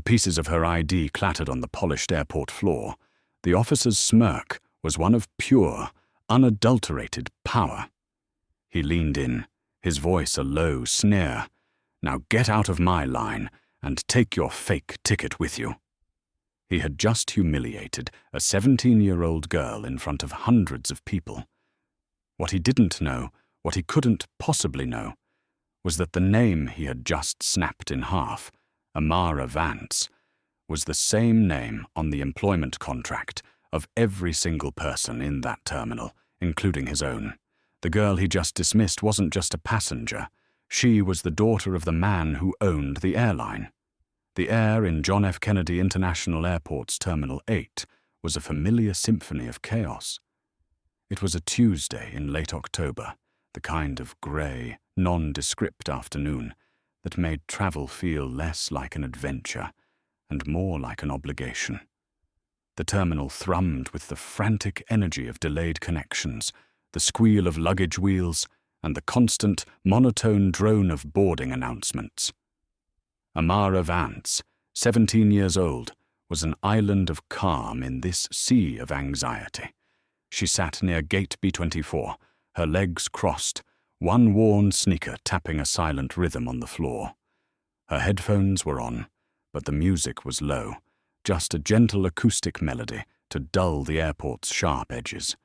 pieces of her ID clattered on the polished airport floor, the officer's smirk was one of pure, unadulterated power. He leaned in, his voice a low sneer. "Now get out of my line and take your fake ticket with you." He had just humiliated a 17-year-old girl in front of hundreds of people. What he didn't know, what he couldn't possibly know, was that the name he had just snapped in half, Amara Vance, was the same name on the employment contract of every single person in that terminal, including his own. The girl he just dismissed wasn't just a passenger. She was the daughter of the man who owned the airline. The air in John F. Kennedy International Airport's Terminal 8 was a familiar symphony of chaos. It was a Tuesday in late October, the kind of grey, nondescript afternoon that made travel feel less like an adventure and more like an obligation. The terminal thrummed with the frantic energy of delayed connections, the squeal of luggage wheels, and the constant, monotone drone of boarding announcements. Amara Vance, 17 years old, was an island of calm in this sea of anxiety. She sat near gate B24, her legs crossed, one worn sneaker tapping a silent rhythm on the floor. Her headphones were on, but the music was low, just a gentle acoustic melody to dull the airport's sharp edges.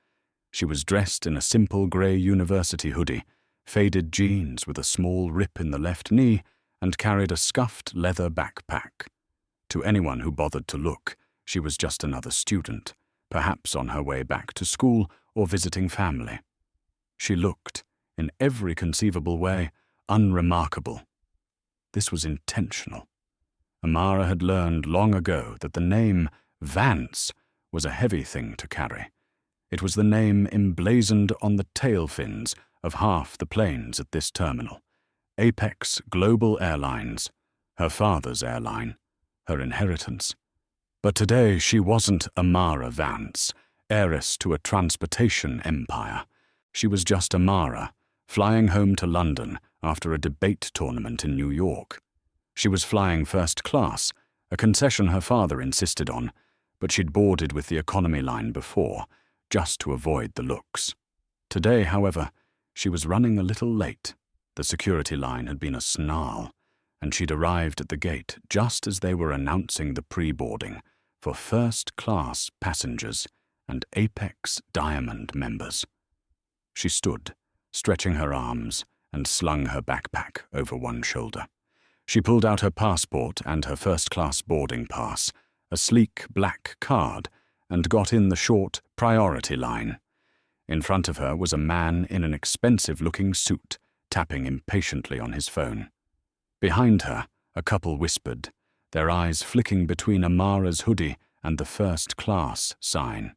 She was dressed in a simple grey university hoodie, faded jeans with a small rip in the left knee, and carried a scuffed leather backpack. To anyone who bothered to look, she was just another student, perhaps on her way back to school or visiting family. She looked, in every conceivable way, unremarkable. This was intentional. Amara had learned long ago that the name Vance was a heavy thing to carry. It was the name emblazoned on the tail fins of half the planes at this terminal. Apex Global Airlines, her father's airline, her inheritance. But today she wasn't Amara Vance, heiress to a transportation empire. She was just Amara, flying home to London after a debate tournament in New York. She was flying first class, a concession her father insisted on, but she'd boarded with the economy line before, just to avoid the looks. Today, however, she was running a little late. The security line had been a snarl, and she'd arrived at the gate just as they were announcing the pre-boarding for first-class passengers and Apex Diamond members. She stood, stretching her arms, and slung her backpack over one shoulder. She pulled out her passport and her first-class boarding pass, a sleek black card, and got in the short priority line. In front of her was a man in an expensive-looking suit, tapping impatiently on his phone. Behind her, a couple whispered, their eyes flicking between Amara's hoodie and the first-class sign.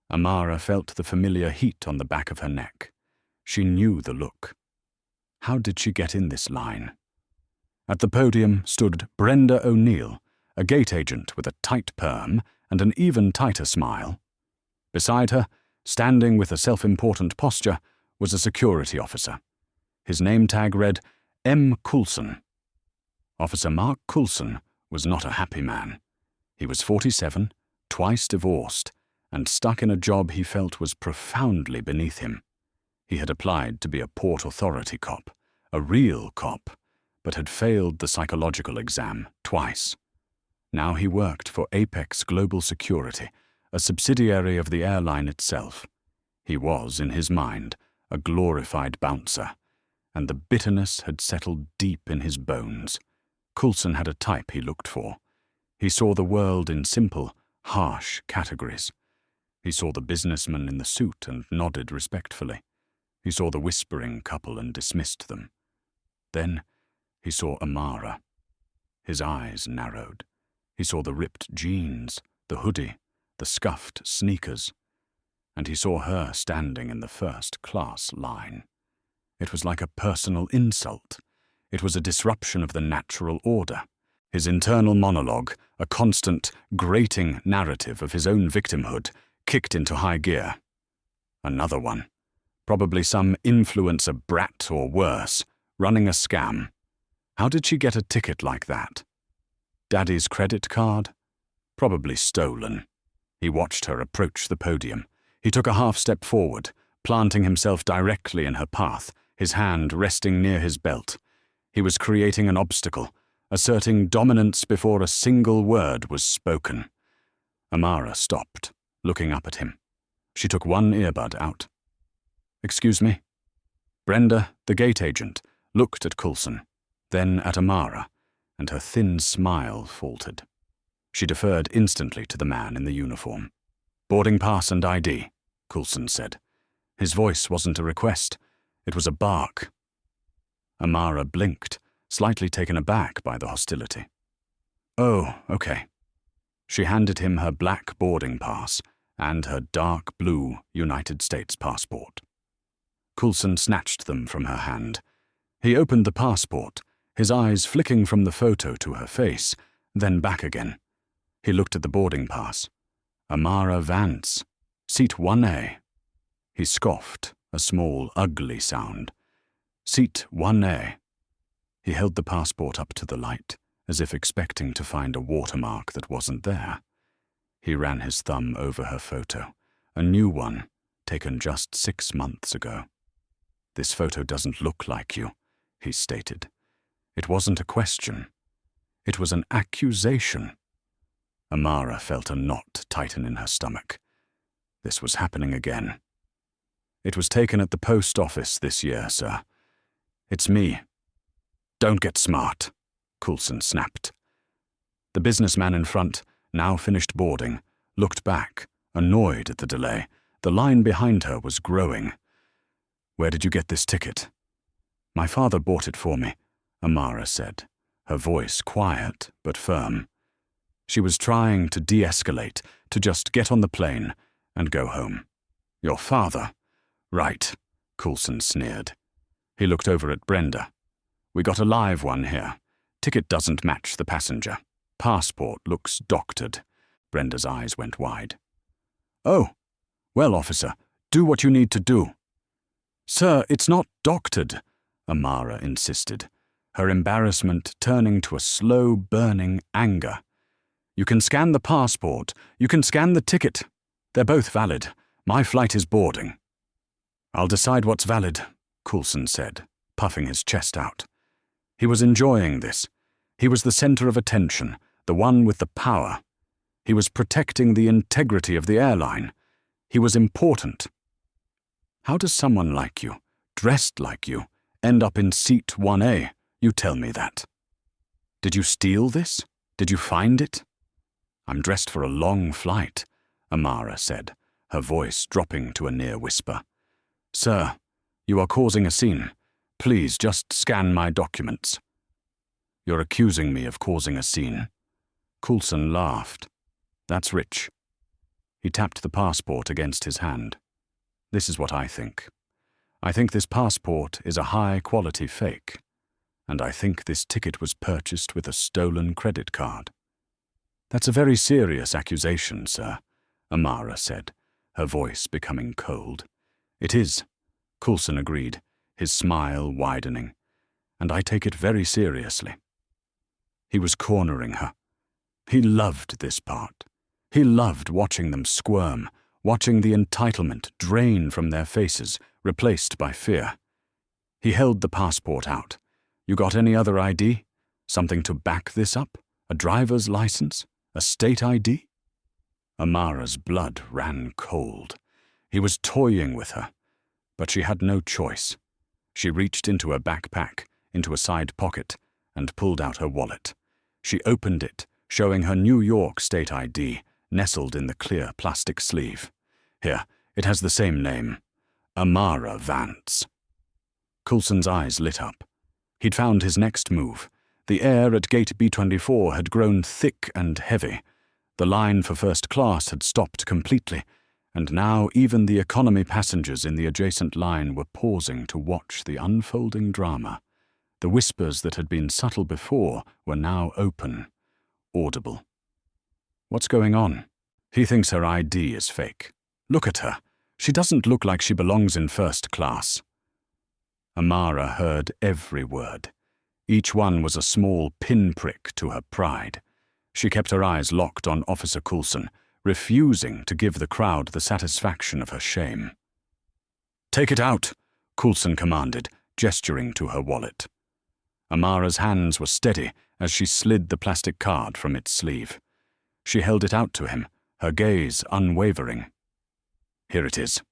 Amara felt the familiar heat on the back of her neck. She knew the look. How did she get in this line? At the podium stood Brenda O'Neill, a gate agent with a tight perm and an even tighter smile. Beside her, standing with a self-important posture, was a security officer. His name tag read, M. Coulson. Officer Mark Coulson was not a happy man. He was 47, twice divorced, and stuck in a job he felt was profoundly beneath him. He had applied to be a Port Authority cop, a real cop, but had failed the psychological exam twice. Now he worked for Apex Global Security, a subsidiary of the airline itself. He was, in his mind, a glorified bouncer, and the bitterness had settled deep in his bones. Coulson had a type he looked for. He saw the world in simple, harsh categories. He saw the businessman in the suit and nodded respectfully. He saw the whispering couple and dismissed them. Then he saw Amara. His eyes narrowed. He saw the ripped jeans, the hoodie, the scuffed sneakers, and he saw her standing in the first-class line. It was like a personal insult. It was a disruption of the natural order. His internal monologue, a constant, grating narrative of his own victimhood, kicked into high gear. Another one. Probably some influencer brat or worse, running a scam. How did she get a ticket like that? Daddy's credit card? Probably stolen. He watched her approach the podium. He took a half-step forward, planting himself directly in her path, his hand resting near his belt. He was creating an obstacle, asserting dominance before a single word was spoken. Amara stopped, looking up at him. She took one earbud out. "Excuse me?" Brenda, the gate agent, looked at Coulson, then at Amara, and her thin smile faltered. She deferred instantly to the man in the uniform. "Boarding pass and ID," Coulson said. His voice wasn't a request, it was a bark. Amara blinked, slightly taken aback by the hostility. "Oh, okay." She handed him her black boarding pass and her dark blue United States passport. Coulson snatched them from her hand. He opened the passport, his eyes flicking from the photo to her face, then back again. He looked at the boarding pass. Amara Vance, seat 1A. He scoffed, a small, ugly sound. Seat 1A. He held the passport up to the light, as if expecting to find a watermark that wasn't there. He ran his thumb over her photo, a new one, taken just 6 months ago. "This photo doesn't look like you," he stated. It wasn't a question. It was an accusation. Amara felt a knot tighten in her stomach. This was happening again. "It was taken at the post office this year, sir. It's me." "Don't get smart," Coulson snapped. The businessman in front, now finished boarding, looked back, annoyed at the delay. The line behind her was growing. "Where did you get this ticket?" "My father bought it for me," Amara said, her voice quiet but firm. She was trying to de-escalate, to just get on the plane and go home. "Your father?" "Right," Coulson sneered. He looked over at Brenda. "We got a live one here. Ticket doesn't match the passenger. Passport looks doctored." Brenda's eyes went wide. "Oh, well, officer, do what you need to do." "Sir, it's not doctored," Amara insisted, her embarrassment turning to a slow, burning anger. "You can scan the passport. You can scan the ticket. They're both valid. My flight is boarding." "I'll decide what's valid," Coulson said, puffing his chest out. He was enjoying this. He was the center of attention, the one with the power. He was protecting the integrity of the airline. He was important. "How does someone like you, dressed like you, end up in seat 1A? You tell me that." "Did you steal this? Did you find it?" "I'm dressed for a long flight," Amara said, her voice dropping to a near whisper. "Sir, you are causing a scene. Please just scan my documents." "You're accusing me of causing a scene." Coulson laughed. "That's rich." He tapped the passport against his hand. "This is what I think. I think this passport is a high-quality fake. And I think this ticket was purchased with a stolen credit card." "That's a very serious accusation, sir," Amara said, her voice becoming cold. "It is," Coulson agreed, his smile widening. "And I take it very seriously." He was cornering her. He loved this part. He loved watching them squirm, watching the entitlement drain from their faces, replaced by fear. He held the passport out. "You got any other ID? Something to back this up? A driver's license? A state ID?" Amara's blood ran cold. He was toying with her, but she had no choice. She reached into her backpack, into a side pocket, and pulled out her wallet. She opened it, showing her New York state ID, nestled in the clear plastic sleeve. "Here, it has the same name. Amara Vance." Coulson's eyes lit up. He'd found his next move. The air at gate B24 had grown thick and heavy. The line for first class had stopped completely, and now even the economy passengers in the adjacent line were pausing to watch the unfolding drama. The whispers that had been subtle before were now open, audible. "What's going on? He thinks her ID is fake. Look at her. She doesn't look like she belongs in first class." Amara heard every word. Each one was a small pinprick to her pride. She kept her eyes locked on Officer Coulson, refusing to give the crowd the satisfaction of her shame. "Take it out," Coulson commanded, gesturing to her wallet. Amara's hands were steady as she slid the plastic card from its sleeve. She held it out to him, her gaze unwavering. "Here it is.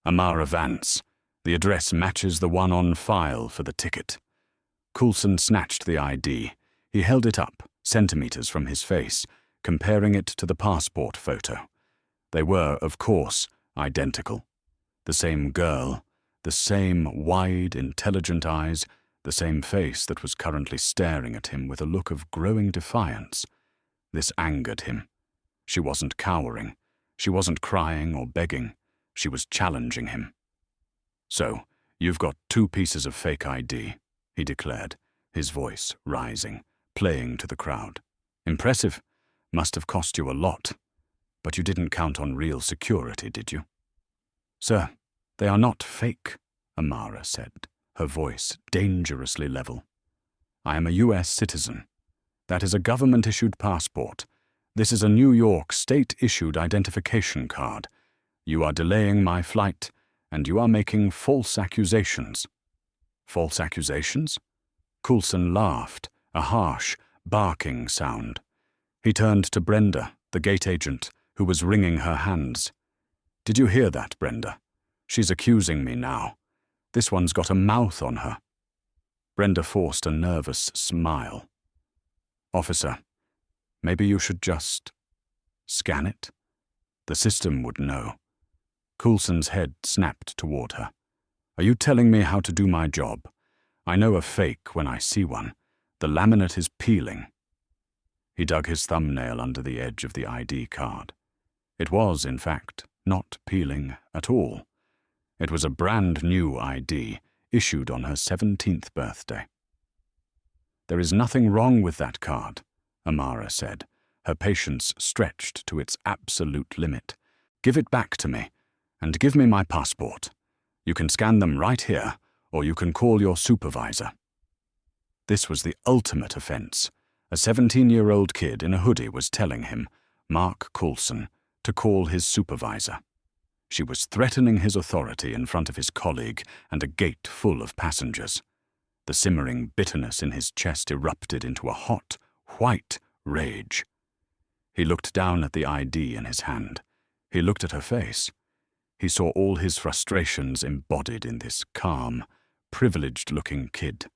Amara Vance. The address matches the one on file for the ticket." Coulson snatched the ID. He held it up, centimeters from his face, comparing it to the passport photo. They were, of course, identical. The same girl, the same wide, intelligent eyes, the same face that was currently staring at him with a look of growing defiance. This angered him. She wasn't cowering. She wasn't crying or begging. She was challenging him. "So, you've got 2 pieces of fake ID, he declared, his voice rising, playing to the crowd. "Impressive. Must have cost you a lot. But you didn't count on real security, did you?" "Sir, they are not fake," Amara said, her voice dangerously level. "I am a U.S. citizen. That is a government-issued passport. This is a New York state-issued identification card. You are delaying my flight, and you are making false accusations." "False accusations?" Coulson laughed, a harsh, barking sound. He turned to Brenda, the gate agent, who was wringing her hands. "Did you hear that, Brenda? She's accusing me now. This one's got a mouth on her." Brenda forced a nervous smile. "Officer, maybe you should just scan it? The system would know." Coulson's head snapped toward her. "Are you telling me how to do my job? I know a fake when I see one. The laminate is peeling." He dug his thumbnail under the edge of the ID card. It was, in fact, not peeling at all. It was a brand new ID, issued on her 17th birthday. "There is nothing wrong with that card," Amara said, her patience stretched to its absolute limit. "Give it back to me, and give me my passport. You can scan them right here, or you can call your supervisor." This was the ultimate offense. A 17-year-old kid in a hoodie was telling him, Mark Coulson, to call his supervisor. She was threatening his authority in front of his colleague and a gate full of passengers. The simmering bitterness in his chest erupted into a hot, white rage. He looked down at the ID in his hand. He looked at her face. He saw all his frustrations embodied in this calm, privileged-looking kid.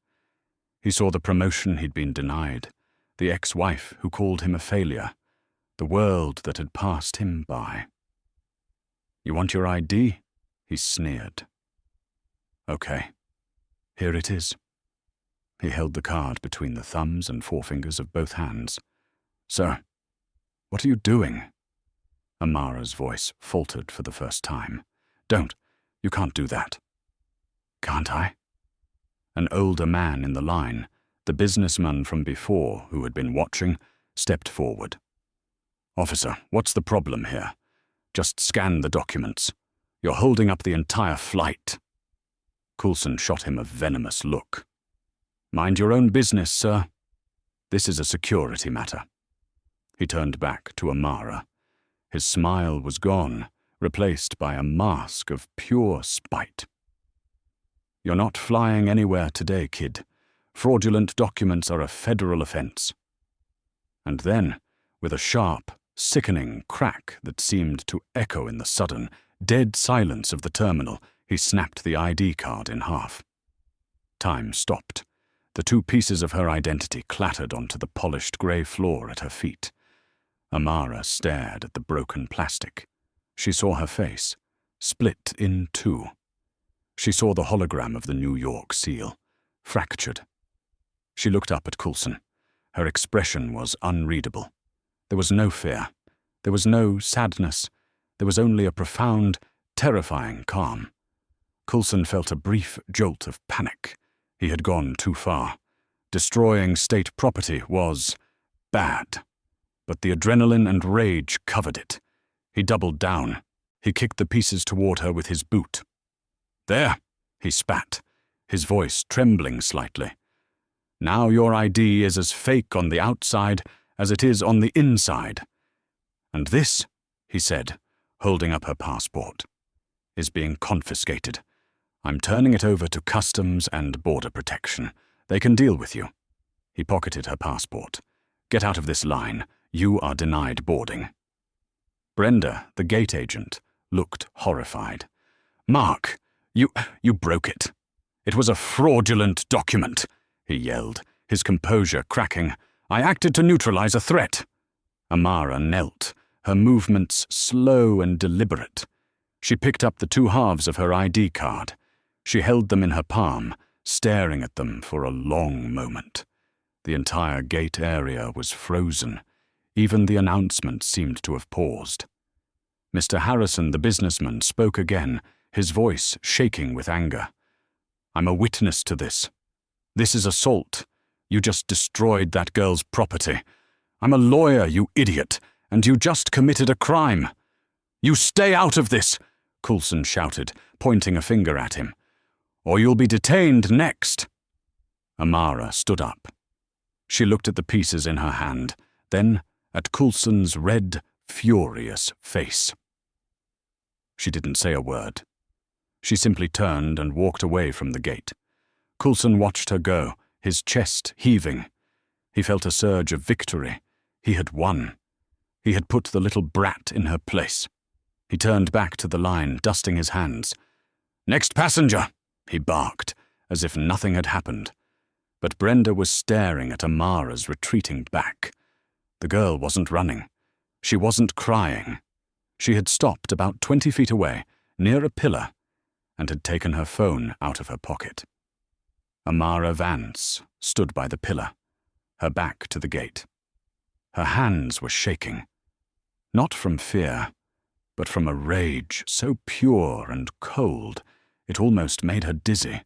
He saw the promotion he'd been denied, the ex-wife who called him a failure, the world that had passed him by. "You want your ID?" he sneered. "Okay, here it is." He held the card between the thumbs and forefingers of both hands. "Sir, what are you doing?" Amara's voice faltered for the first time. "Don't. You can't do that." "Can't I?" An older man in the line, the businessman from before who had been watching, stepped forward. "Officer, what's the problem here? Just scan the documents. You're holding up the entire flight." Coulson shot him a venomous look. "Mind your own business, sir. This is a security matter." He turned back to Amara. His smile was gone, replaced by a mask of pure spite. "You're not flying anywhere today, kid. Fraudulent documents are a federal offense." And then, with a sharp, sickening crack that seemed to echo in the sudden, dead silence of the terminal, he snapped the ID card in half. Time stopped. The 2 pieces of her identity clattered onto the polished grey floor at her feet. Amara stared at the broken plastic. She saw her face, split in 2. She saw the hologram of the New York seal, fractured. She looked up at Coulson. Her expression was unreadable. There was no fear. There was no sadness. There was only a profound, terrifying calm. Coulson felt a brief jolt of panic. He had gone too far. Destroying state property was bad. But the adrenaline and rage covered it. He doubled down. He kicked the pieces toward her with his boot. "There," he spat, his voice trembling slightly. "Now your ID is as fake on the outside as it is on the inside. And this, he said, holding up her passport, is being confiscated. I'm turning it over to Customs and Border Protection. They can deal with you. He pocketed her passport. Get out of this line. You are denied boarding. Brenda, the gate agent, looked horrified. Mark, you broke it. It was a fraudulent document, he yelled, his composure cracking. I acted to neutralize a threat. Amara knelt, her movements slow and deliberate. She picked up the two halves of her ID card. She held them in her palm, staring at them for a long moment. The entire gate area was frozen. Even the announcement seemed to have paused. Mr. Harrison, the businessman, spoke again, his voice shaking with anger. I'm a witness to this. This is assault. You just destroyed that girl's property. I'm a lawyer, you idiot, and you just committed a crime. You stay out of this, Coulson shouted, pointing a finger at him. Or you'll be detained next. Amara stood up. She looked at the pieces in her hand, then at Coulson's red, furious face. She didn't say a word. She simply turned and walked away from the gate. Coulson watched her go, his chest heaving. He felt a surge of victory. He had won. He had put the little brat in her place. He turned back to the line, dusting his hands. Next passenger, he barked, as if nothing had happened. But Brenda was staring at Amara's retreating back. The girl wasn't running. She wasn't crying. She had stopped about 20 feet away, near a pillar, and had taken her phone out of her pocket. Amara Vance stood by the pillar, her back to the gate. Her hands were shaking, not from fear, but from a rage so pure and cold it almost made her dizzy.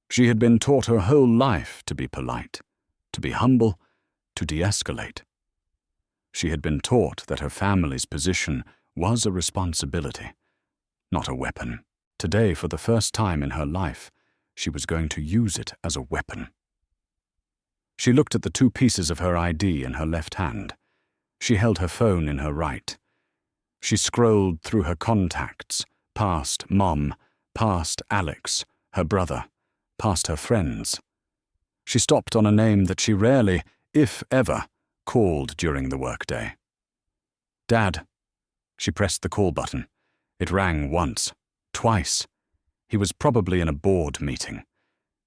She had been taught her whole life to be polite, to be humble, to de-escalate. She had been taught that her family's position was a responsibility, not a weapon. Today, for the first time in her life, she was going to use it as a weapon. She looked at the two pieces of her ID in her left hand. She held her phone in her right. She scrolled through her contacts, past Mom, past Alex, her brother, past her friends. She stopped on a name that she rarely, if ever, called during the workday. Dad. She pressed the call button. It rang once, twice. He was probably in a board meeting.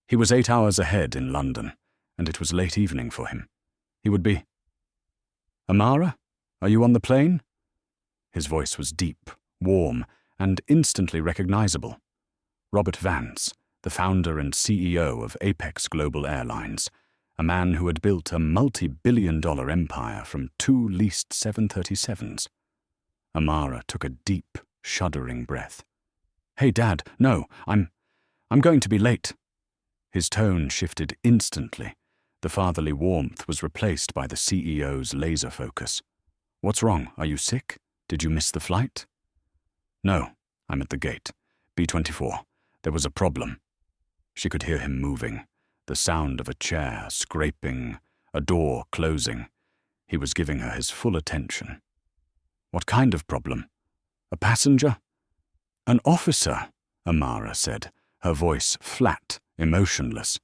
He was 8 hours ahead in London, and it was late evening for him. He would be... Amara, are you on the plane? His voice was deep, warm, and instantly recognizable. Robert Vance, the founder and CEO of Apex Global Airlines, a man who had built a multi-billion-dollar empire from 2 leased 737s. Amara took a deep, shuddering breath. Hey, Dad, no, I'm going to be late. His tone shifted instantly. The fatherly warmth was replaced by the CEO's laser focus. What's wrong? Are you sick? Did you miss the flight? No, I'm at the gate. B-24. There was a problem. She could hear him moving, the sound of a chair scraping, a door closing. He was giving her his full attention. What kind of problem? A passenger? An officer, Amara said, her voice flat, emotionless.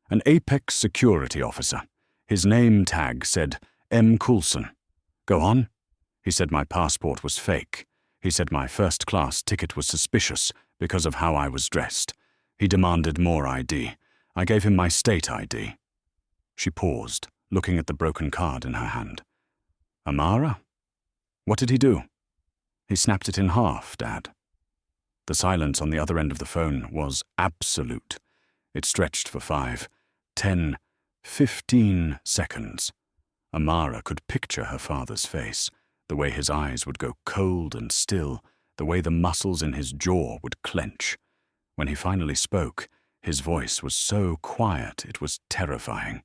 An Apex security officer. His name tag said M. Coulson. Go on. He said my passport was fake. He said my first-class ticket was suspicious because of how I was dressed. He demanded more ID. I gave him my state ID. She paused, looking at the broken card in her hand. Amara? What did he do? He snapped it in half, Dad. The silence on the other end of the phone was absolute. It stretched for 5, 10, 15 seconds. Amara could picture her father's face, the way his eyes would go cold and still, the way the muscles in his jaw would clench. When he finally spoke, his voice was so quiet it was terrifying.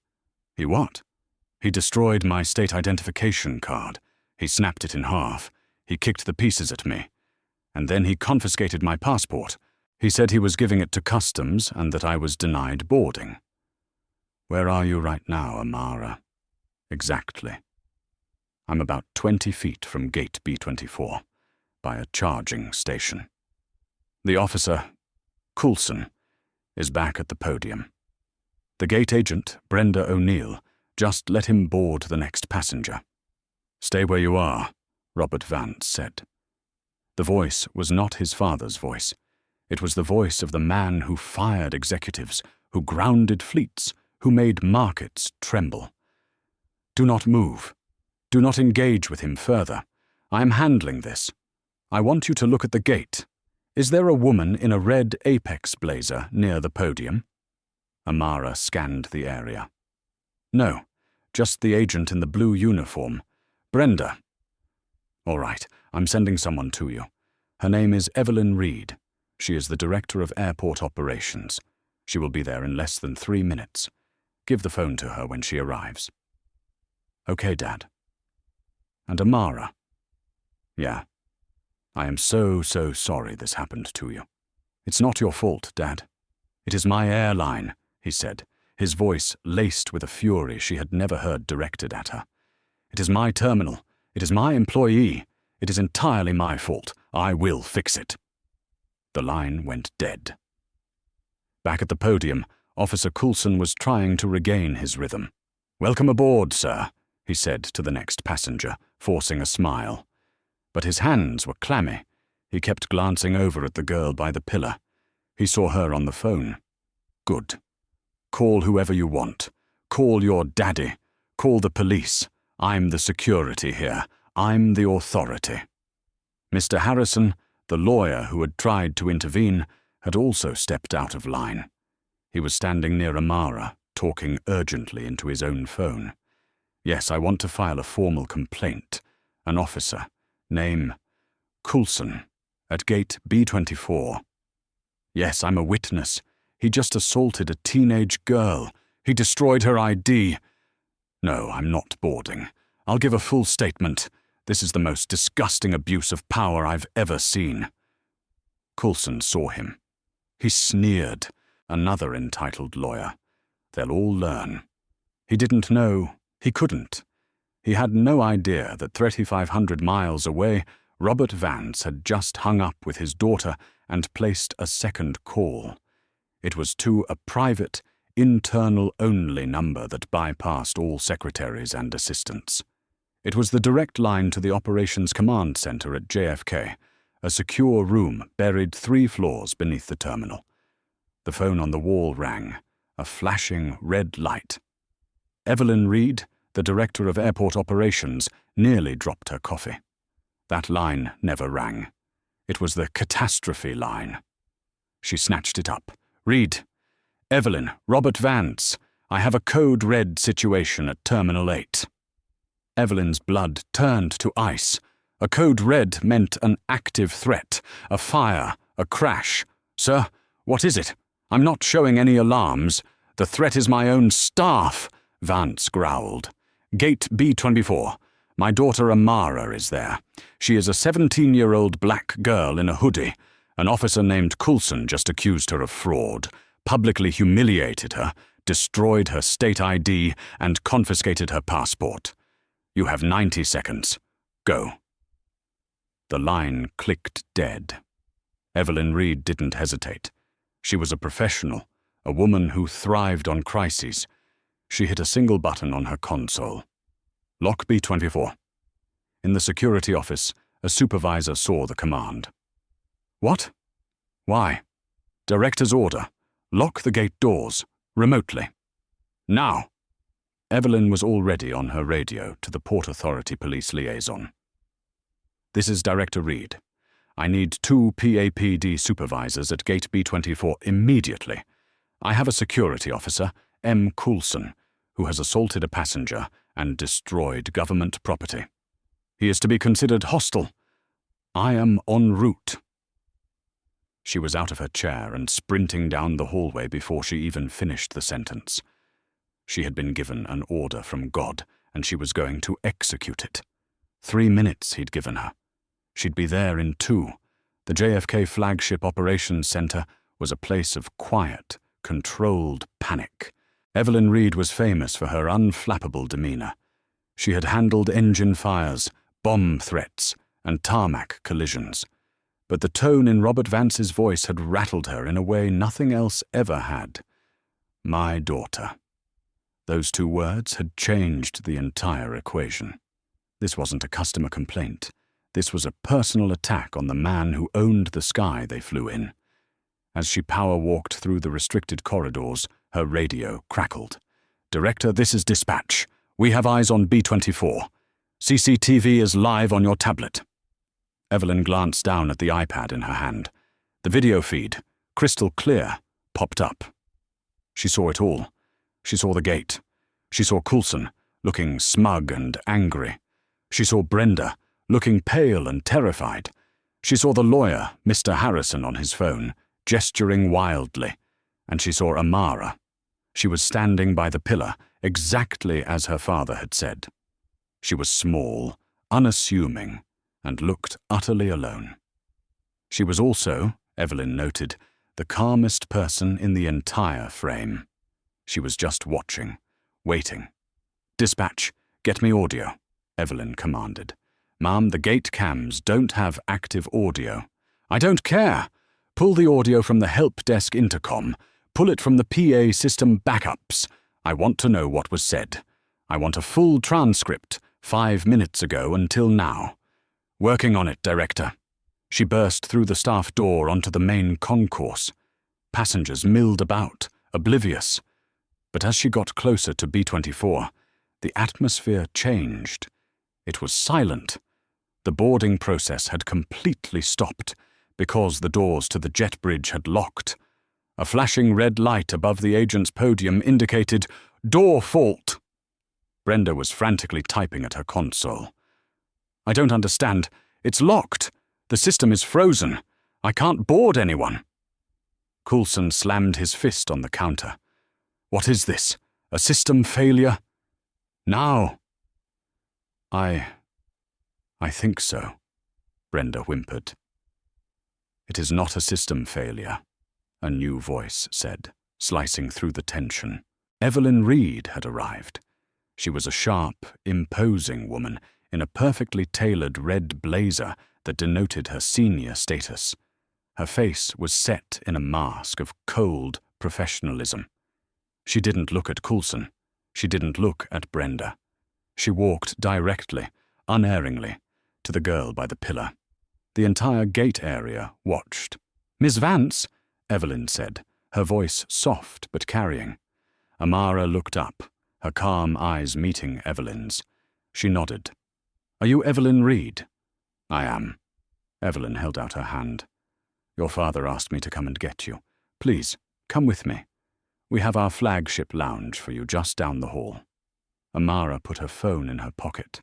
He what? He destroyed my state identification card. He snapped it in half. He kicked the pieces at me. And then he confiscated my passport. He said he was giving it to Customs and that I was denied boarding. Where are you right now, Amara? Exactly. I'm about 20 feet from gate B24, by a charging station. The officer, Coulson, is back at the podium. The gate agent, Brenda O'Neill, just let him board the next passenger. "Stay where you are," Robert Vance said. The voice was not his father's voice. It was the voice of the man who fired executives, who grounded fleets, who made markets tremble. "Do not move. Do not engage with him further. I am handling this. I want you to look at the gate. Is there a woman in a red Apex blazer near the podium?" Amara scanned the area. "No, just the agent in the blue uniform. Brenda." "All right, I'm sending someone to you. Her name is Evelyn Reed. She is the Director of Airport Operations. She will be there in less than 3 minutes. Give the phone to her when she arrives." "Okay, Dad." "And Amara." "Yeah. I am so sorry this happened to you. It's not your fault, Dad. It is my airline," he said, his voice laced with a fury she had never heard directed at her. "It is my terminal. It is my employee. It is entirely my fault. I will fix it." The line went dead. Back at the podium, Officer Coulson was trying to regain his rhythm. "Welcome aboard, sir," he said to the next passenger, forcing a smile. But his hands were clammy. He kept glancing over at the girl by the pillar. He saw her on the phone. "Good. Call whoever you want. Call your daddy. Call the police. I'm the security here. I'm the authority." Mr. Harrison, the lawyer who had tried to intervene, had also stepped out of line. He was standing near Amara, talking urgently into his own phone. "Yes, I want to file a formal complaint. An officer. Name Coulson, at gate B24. Yes, I'm a witness. He just assaulted a teenage girl. He destroyed her ID. No, I'm not boarding. I'll give a full statement. This is the most disgusting abuse of power I've ever seen." Coulson saw him. He sneered. Another entitled lawyer. They'll all learn. He didn't know. He couldn't. He had no idea that 3,500 miles away, Robert Vance had just hung up with his daughter and placed a second call. It was to a private, internal-only number that bypassed all secretaries and assistants. It was the direct line to the Operations Command Center at JFK, a secure room buried 3 floors beneath the terminal. The phone on the wall rang, a flashing red light. Evelyn Reed, the Director of Airport Operations, nearly dropped her coffee. That line never rang. It was the catastrophe line. She snatched it up. "Reed. Evelyn, Robert Vance. I have a code red situation at Terminal 8. Evelyn's blood turned to ice. A code red meant an active threat, a fire, a crash. "Sir, what is it? I'm not showing any alarms. The threat is my own staff," Vance growled. "Gate B24. My daughter Amara is there. She is a 17-year-old black girl in a hoodie. An officer named Coulson just accused her of fraud, publicly humiliated her, destroyed her state ID, and confiscated her passport. You have 90 seconds. Go." The line clicked dead. Evelyn Reed didn't hesitate. She was a professional, a woman who thrived on crises. She hit a single button on her console. "Lock B24. In the security office, a supervisor saw the command. "What? Why?" "Director's order. Lock the gate doors. Remotely. Now." Evelyn was already on her radio to the Port Authority police liaison. "This is Director Reed. I need 2 PAPD supervisors at gate B24 immediately. I have a security officer, M. Coulson, who has assaulted a passenger and destroyed government property. He is to be considered hostile. I am en route." She was out of her chair and sprinting down the hallway before she even finished the sentence. She had been given an order from God, and she was going to execute it. 3 minutes he'd given her. She'd be there in 2. The JFK Flagship Operations Center was a place of quiet, controlled panic. Evelyn Reed was famous for her unflappable demeanor. She had handled engine fires, bomb threats, and tarmac collisions. But the tone in Robert Vance's voice had rattled her in a way nothing else ever had. My daughter. Those two words had changed the entire equation. This wasn't a customer complaint. This was a personal attack on the man who owned the sky they flew in. As she power-walked through the restricted corridors, her radio crackled. "Director, this is dispatch. We have eyes on B-24. CCTV is live on your tablet." Evelyn glanced down at the iPad in her hand. The video feed, crystal clear, popped up. She saw it all. She saw the gate. She saw Coulson, looking smug and angry. She saw Brenda, looking pale and terrified. She saw the lawyer, Mr. Harrison, on his phone, gesturing wildly. And she saw Amara. She was standing by the pillar, exactly as her father had said. She was small, unassuming, and looked utterly alone. She was also, Evelyn noted, the calmest person in the entire frame. She was just watching, waiting. "Dispatch, get me audio," Evelyn commanded. "Ma'am, the gate cams don't have active audio." "I don't care. Pull the audio from the help desk intercom. Pull it from the PA system backups. I want to know what was said. I want a full transcript, 5 minutes ago until now." "Working on it, Director." She burst through the staff door onto the main concourse. Passengers milled about, oblivious. But as she got closer to B-24, the atmosphere changed. It was silent. The boarding process had completely stopped because the doors to the jet bridge had locked. A flashing red light above the agent's podium indicated "Door fault." Brenda was frantically typing at her console. "I don't understand. It's locked. The system is frozen. I can't board anyone." Coulson slammed his fist on the counter. "What is this? A system failure?" "Now." I think so," Brenda whimpered. "It is not a system failure," a new voice said, slicing through the tension. Evelyn Reed had arrived. She was a sharp, imposing woman in a perfectly tailored red blazer that denoted her senior status. Her face was set in a mask of cold professionalism. She didn't look at Coulson. She didn't look at Brenda. She walked directly, unerringly, to the girl by the pillar. The entire gate area watched. "Miss Vance," Evelyn said, her voice soft but carrying. Amara looked up, her calm eyes meeting Evelyn's. She nodded. "Are you Evelyn Reed?" "I am." Evelyn held out her hand. "Your father asked me to come and get you. Please, come with me. We have our flagship lounge for you just down the hall." Amara put her phone in her pocket.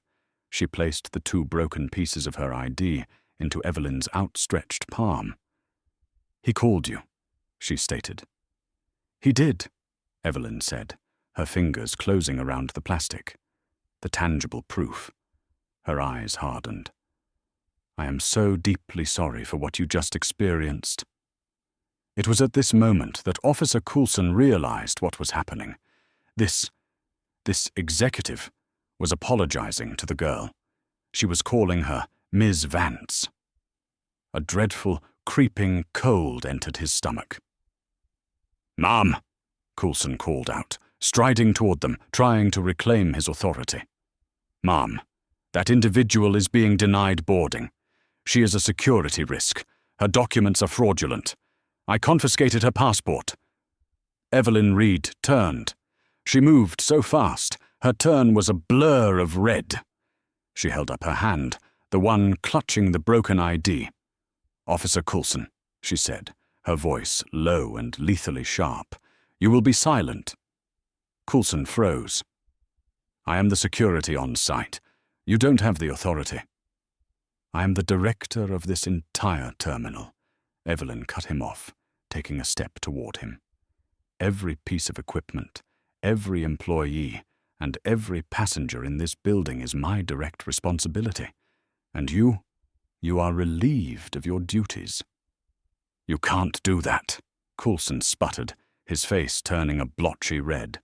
She placed the 2 broken pieces of her ID into Evelyn's outstretched palm. "He called you," she stated. "He did," Evelyn said, her fingers closing around the plastic. The tangible proof. Her eyes hardened. "I am so deeply sorry for what you just experienced." It was at this moment that Officer Coulson realized what was happening. This executive was apologizing to the girl. She was calling her Ms. Vance. A dreadful, creeping cold entered his stomach. "Ma'am," Coulson called out, striding toward them, trying to reclaim his authority. "Ma'am, that individual is being denied boarding. She is a security risk. Her documents are fraudulent. I confiscated her passport." Evelyn Reed turned. She moved so fast, her turn was a blur of red. She held up her hand, the one clutching the broken ID. "Officer Coulson," she said, her voice low and lethally sharp, "you will be silent." Coulson froze. "I am the security on site. You don't have the authority." "I am the director of this entire terminal." Evelyn cut him off, taking a step toward him. "Every piece of equipment, every employee, and every passenger in this building is my direct responsibility. And you are relieved of your duties." "You can't do that," Coulson sputtered, his face turning a blotchy red.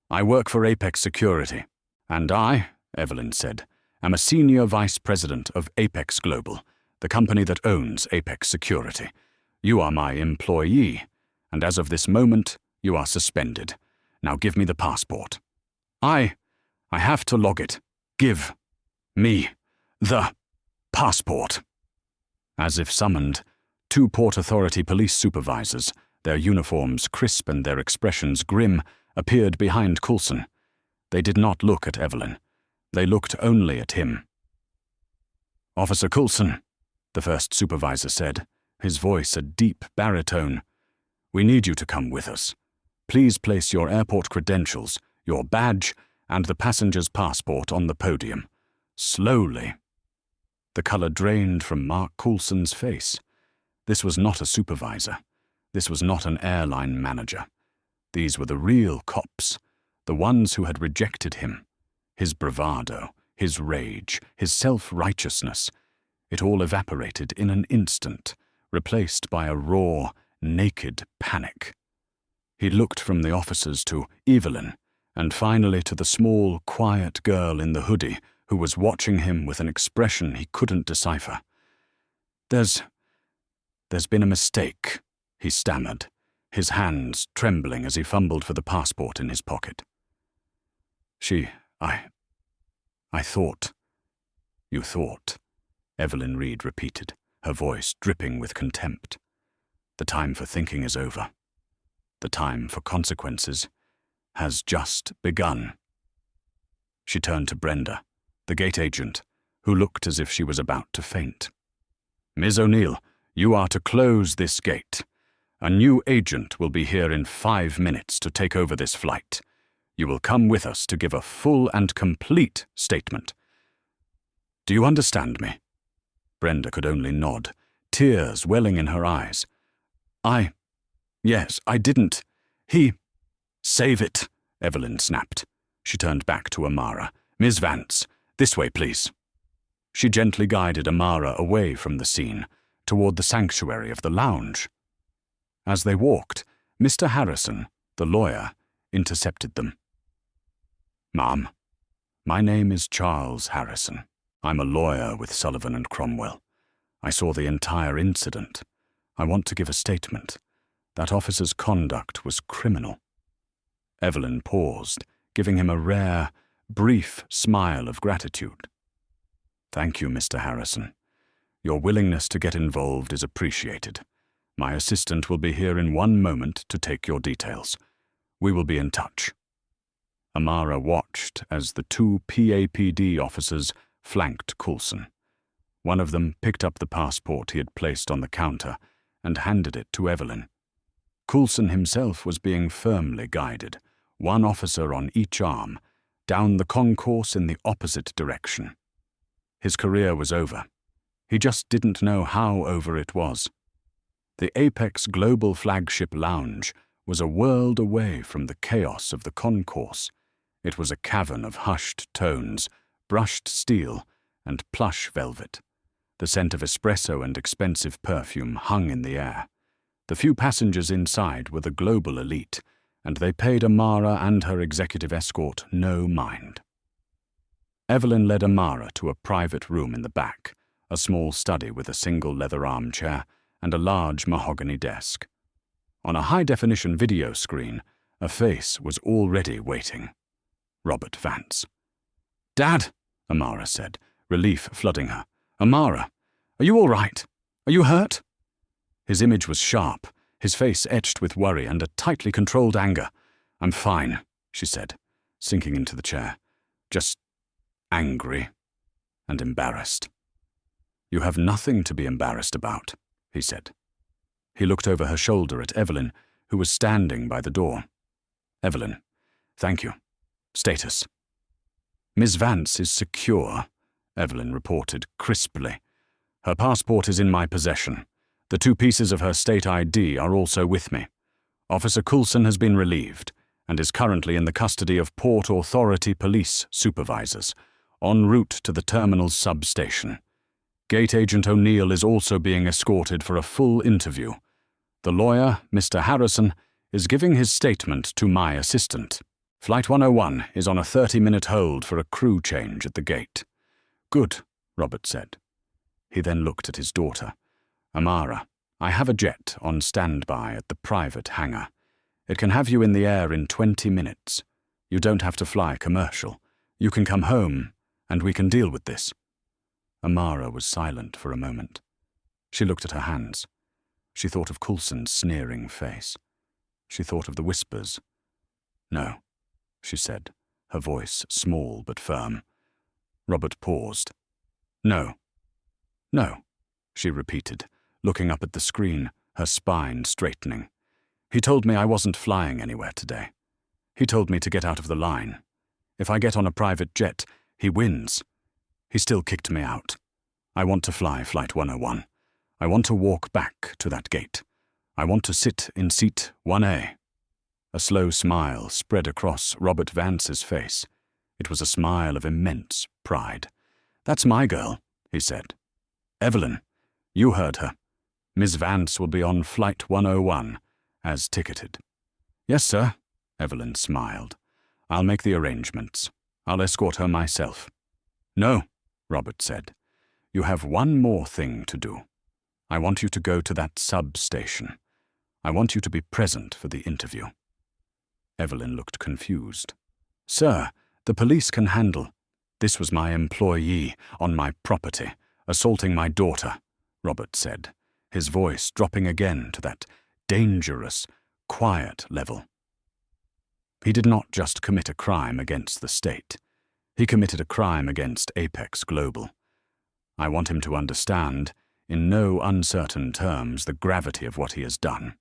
"I work for Apex Security, and I Evelyn said. "I'm a senior vice president of Apex Global, the company that owns Apex Security. You are my employee, and as of this moment, you are suspended. Now give me the passport." I have to log it. Give me the passport." As if summoned, 2 Port Authority police supervisors, their uniforms crisp and their expressions grim, appeared behind Coulson. They did not look at Evelyn. They looked only at him. "Officer Coulson," the first supervisor said, his voice a deep baritone, "we need you to come with us. Please place your airport credentials, your badge, and the passenger's passport on the podium. Slowly." The color drained from Mark Coulson's face. This was not a supervisor. This was not an airline manager. These were the real cops, the ones who had rejected him. His bravado, his rage, his self-righteousness, it all evaporated in an instant, replaced by a raw, naked panic. He looked from the officers to Evelyn, and finally to the small, quiet girl in the hoodie who was watching him with an expression he couldn't decipher. There's been a mistake," he stammered, his hands trembling as he fumbled for the passport in his pocket. I thought." "You thought," Evelyn Reed repeated, her voice dripping with contempt. "The time for thinking is over. The time for consequences has just begun." She turned to Brenda, the gate agent, who looked as if she was about to faint. "Ms. O'Neill, you are to close this gate. A new agent will be here in 5 minutes to take over this flight. You will come with us to give a full and complete statement. Do you understand me?" Brenda could only nod, tears welling in her eyes. Yes, I didn't. Save it," Evelyn snapped. She turned back to Amara. "Ms. Vance, this way, please." She gently guided Amara away from the scene, toward the sanctuary of the lounge. As they walked, Mr. Harrison, the lawyer, intercepted them. "Ma'am, my name is Charles Harrison. I'm a lawyer with Sullivan and Cromwell. I saw the entire incident. I want to give a statement. That officer's conduct was criminal." Evelyn paused, giving him a rare, brief smile of gratitude. "Thank you, Mr. Harrison. Your willingness to get involved is appreciated. My assistant will be here in 1 moment to take your details. We will be in touch." Amara watched as the 2 PAPD officers flanked Coulson. One of them picked up the passport he had placed on the counter and handed it to Evelyn. Coulson himself was being firmly guided, 1 officer on each arm, down the concourse in the opposite direction. His career was over. He just didn't know how over it was. The Apex Global Flagship Lounge was a world away from the chaos of the concourse. It was a cavern of hushed tones, brushed steel, and plush velvet. The scent of espresso and expensive perfume hung in the air. The few passengers inside were the global elite, and they paid Amara and her executive escort no mind. Evelyn led Amara to a private room in the back, a small study with a single leather armchair and a large mahogany desk. On a high-definition video screen, a face was already waiting. Robert Vance. "Dad," Amara said, relief flooding her. "Amara, are you all right? Are you hurt?" His image was sharp, his face etched with worry and a tightly controlled anger. "I'm fine," she said, sinking into the chair. "Just angry and embarrassed." "You have nothing to be embarrassed about," he said. He looked over her shoulder at Evelyn, who was standing by the door. "Evelyn, thank you. Status." "Miss Vance is secure," Evelyn reported crisply. "Her passport is in my possession. The 2 pieces of her state ID are also with me. Officer Coulson has been relieved and is currently in the custody of Port Authority police supervisors, en route to the terminal's substation. Gate Agent O'Neill is also being escorted for a full interview. The lawyer, Mr. Harrison, is giving his statement to my assistant. Flight 101 is on a 30-minute hold for a crew change at the gate. Good, Robert said. He then looked at his daughter. Amara, I have a jet on standby at the private hangar. It can have you in the air in 20 minutes. You don't have to fly commercial. You can come home, and we can deal with this. Amara was silent for a moment. She looked at her hands. She thought of Coulson's sneering face. She thought of the whispers. No, she said, her voice small but firm. Robert paused. No. No, she repeated, looking up at the screen, her spine straightening. He told me I wasn't flying anywhere today. He told me to get out of the line. If I get on a private jet, he wins. He still kicked me out. I want to fly Flight 101. I want to walk back to that gate. I want to sit in seat 1A. A slow smile spread across Robert Vance's face. It was a smile of immense pride. That's my girl, he said. Evelyn, you heard her. Miss Vance will be on Flight 101, as ticketed. Yes, sir, Evelyn smiled. I'll make the arrangements. I'll escort her myself. No, Robert said. You have one more thing to do. I want you to go to that substation. I want you to be present for the interview. Evelyn looked confused. Sir, the police can handle. This was my employee on my property, assaulting my daughter, Robert said, his voice dropping again to that dangerous, quiet level. He did not just commit a crime against the state. He committed a crime against Apex Global. I want him to understand, in no uncertain terms, the gravity of what he has done.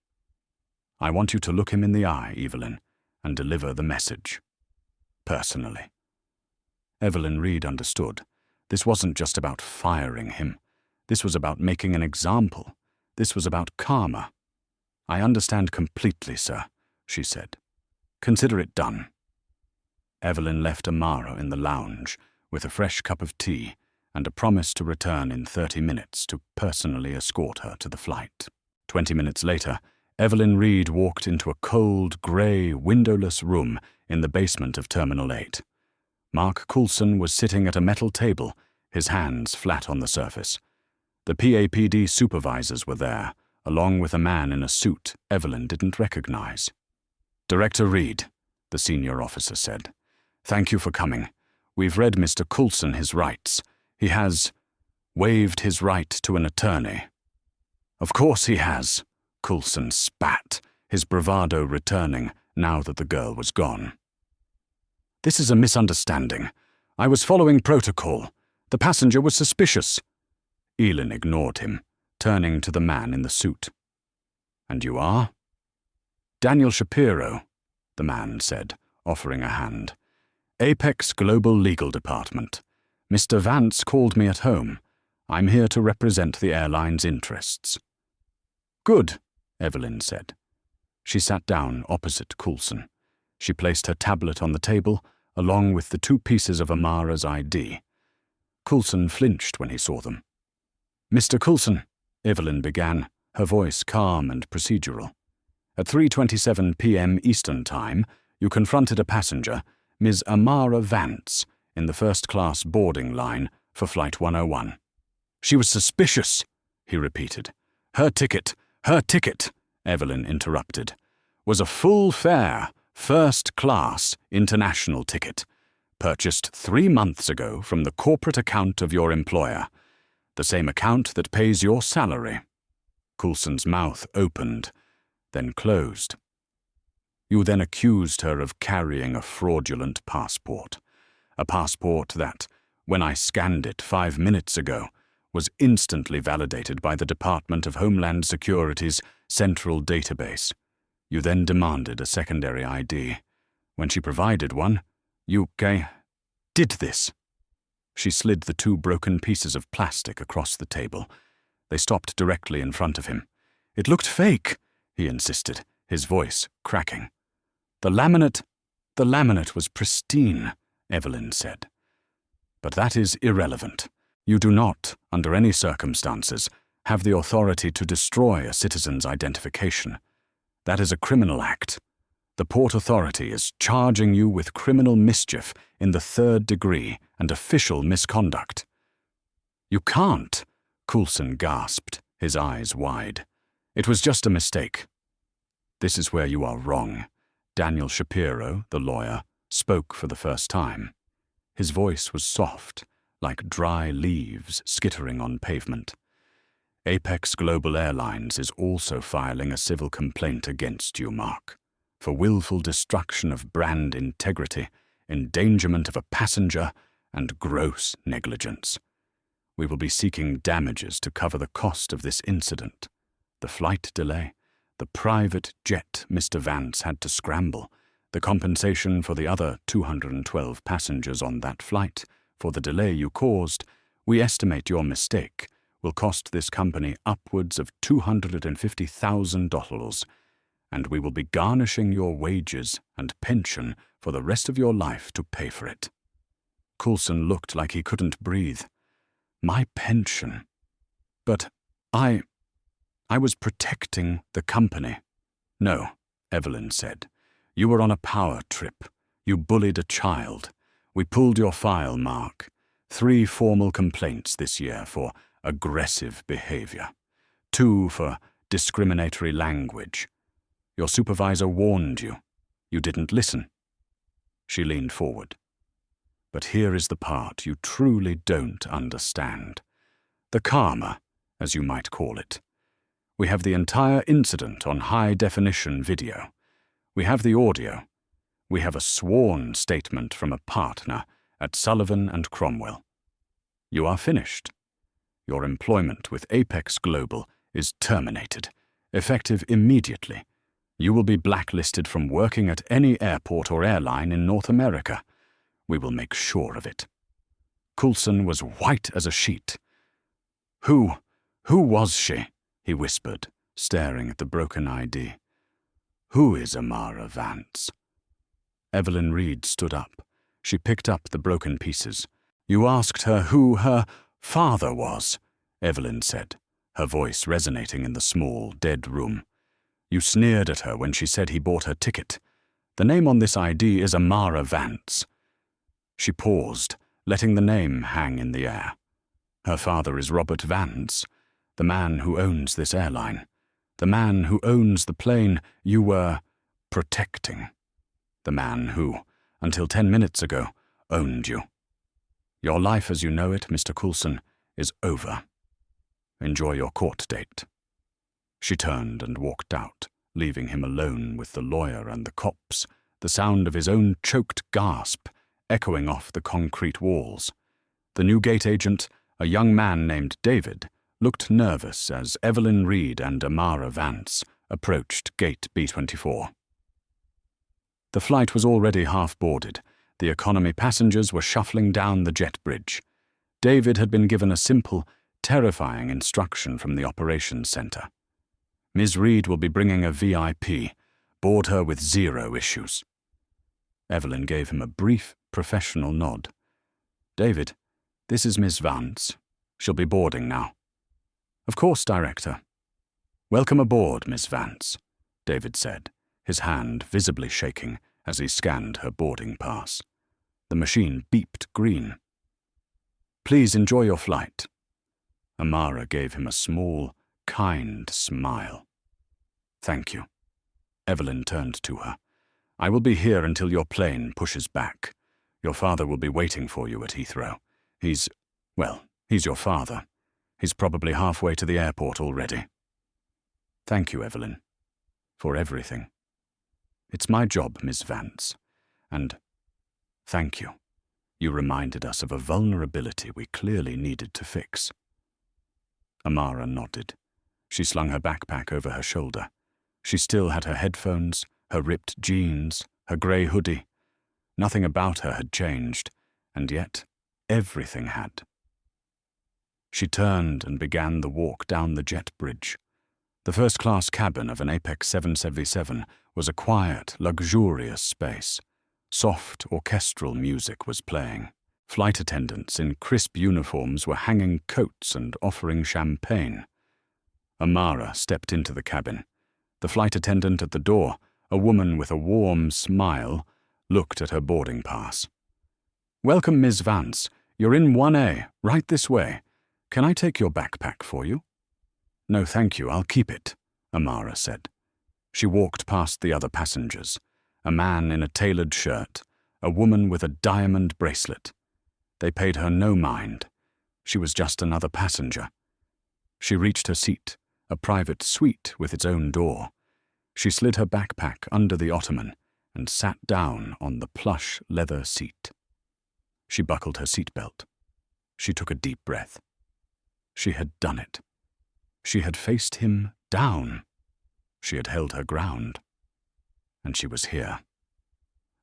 I want you to look him in the eye, Evelyn, and deliver the message. Personally. Evelyn Reed understood. This wasn't just about firing him. This was about making an example. This was about karma. I understand completely, sir, she said. Consider it done. Evelyn left Amara in the lounge with a fresh cup of tea and a promise to return in 30 minutes to personally escort her to the flight. 20 minutes later, Evelyn Reed walked into a cold, grey, windowless room in the basement of Terminal 8. Mark Coulson was sitting at a metal table, his hands flat on the surface. The PAPD supervisors were there, along with a man in a suit Evelyn didn't recognize. Director Reed, the senior officer said. Thank you for coming. We've read Mr. Coulson his rights. He has waived his right to an attorney. Of course he has, Coulson spat, his bravado returning now that the girl was gone. This is a misunderstanding. I was following protocol. The passenger was suspicious. Elin ignored him, turning to the man in the suit. And you are? Daniel Shapiro, the man said, offering a hand. Apex Global Legal Department. Mr. Vance called me at home. I'm here to represent the airline's interests. Good, Evelyn said. She sat down opposite Coulson. She placed her tablet on the table, along with the 2 pieces of Amara's ID. Coulson flinched when he saw them. Mr. Coulson, Evelyn began, her voice calm and procedural. At 3:27 p.m. Eastern Time, you confronted a passenger, Ms. Amara Vance, in the first-class boarding line for Flight 101. She was suspicious, he repeated. Her ticket, Evelyn interrupted, was a full-fare, first-class international ticket, purchased 3 months ago from the corporate account of your employer, the same account that pays your salary. Coulson's mouth opened, then closed. You then accused her of carrying a fraudulent passport, a passport that, when I scanned it 5 minutes ago, was instantly validated by the Department of Homeland Security's central database. You then demanded a secondary ID. When she provided one, you did this. She slid the 2 broken pieces of plastic across the table. They stopped directly in front of him. It looked fake, he insisted, his voice cracking. The laminate was pristine, Evelyn said. But that is irrelevant. You do not, under any circumstances, have the authority to destroy a citizen's identification. That is a criminal act. The Port Authority is charging you with criminal mischief in the 3rd degree and official misconduct." "You can't," Coulson gasped, his eyes wide. "It was just a mistake." "This is where you are wrong." Daniel Shapiro, the lawyer, spoke for the first time. His voice was soft, like dry leaves skittering on pavement. "Apex Global Airlines is also filing a civil complaint against you, Mark, for willful destruction of brand integrity, endangerment of a passenger, and gross negligence. We will be seeking damages to cover the cost of this incident, the flight delay, the private jet Mr. Vance had to scramble, the compensation for the other 212 passengers on that flight, for the delay you caused. We estimate your mistake will cost this company upwards of $250,000, and we will be garnishing your wages and pension for the rest of your life to pay for it." Coulson looked like he couldn't breathe. "My pension? But I was protecting the company." "No," Evelyn said. "You were on a power trip. You bullied a child. We pulled your file, Mark. 3 formal complaints this year for aggressive behavior. 2 for discriminatory language. Your supervisor warned you. You didn't listen." She leaned forward. "But here is the part you truly don't understand. The karma, as you might call it. We have the entire incident on high-definition video. We have the audio. We have a sworn statement from a partner at Sullivan and Cromwell. You are finished. Your employment with Apex Global is terminated, effective immediately. You will be blacklisted from working at any airport or airline in North America. We will make sure of it." Coulson was white as a sheet. Who was she?" he whispered, staring at the broken ID. "Who is Amara Vance?" Evelyn Reed stood up. She picked up the broken pieces. "You asked her who her father was," Evelyn said, her voice resonating in the small, dead room. "You sneered at her when she said he bought her ticket. The name on this ID is Amara Vance." She paused, letting the name hang in the air. "Her father is Robert Vance, the man who owns this airline, the man who owns the plane you were protecting, the man who, until 10 minutes ago, owned you. Your life as you know it, Mr. Coulson, is over. Enjoy your court date." She turned and walked out, leaving him alone with the lawyer and the cops, the sound of his own choked gasp echoing off the concrete walls. The new gate agent, a young man named David, looked nervous as Evelyn Reed and Amara Vance approached gate B24. The flight was already half-boarded. The economy passengers were shuffling down the jet bridge. David had been given a simple, terrifying instruction from the operations center. "Ms. Reed will be bringing a VIP. Board her with 0 issues." Evelyn gave him a brief, professional nod. "David, this is Miss Vance. She'll be boarding now." "Of course, Director." "Welcome aboard, Miss Vance," David said, his hand visibly shaking as he scanned her boarding pass. The machine beeped green. "Please enjoy your flight." Amara gave him a small, kind smile. "Thank you." Evelyn turned to her. "I will be here until your plane pushes back. Your father will be waiting for you at Heathrow. He's your father. He's probably halfway to the airport already." "Thank you, Evelyn, for everything. It's my job, Miss Vance. And thank you. You reminded us of a vulnerability we clearly needed to fix." Amara nodded. She slung her backpack over her shoulder. She still had her headphones, her ripped jeans, her grey hoodie. Nothing about her had changed, and yet everything had. She turned and began the walk down the jet bridge. The first-class cabin of an Apex 777 was a quiet, luxurious space. Soft orchestral music was playing. Flight attendants in crisp uniforms were hanging coats and offering champagne. Amara stepped into the cabin. The flight attendant at the door, a woman with a warm smile, looked at her boarding pass. "Welcome, Miss Vance. You're in 1A, right this way. Can I take your backpack for you?" "No, thank you, I'll keep it," Amara said. She walked past the other passengers, a man in a tailored shirt, a woman with a diamond bracelet. They paid her no mind. She was just another passenger. She reached her seat, a private suite with its own door. She slid her backpack under the ottoman and sat down on the plush leather seat. She buckled her seatbelt. She took a deep breath. She had done it. She had faced him down. She had held her ground. And she was here.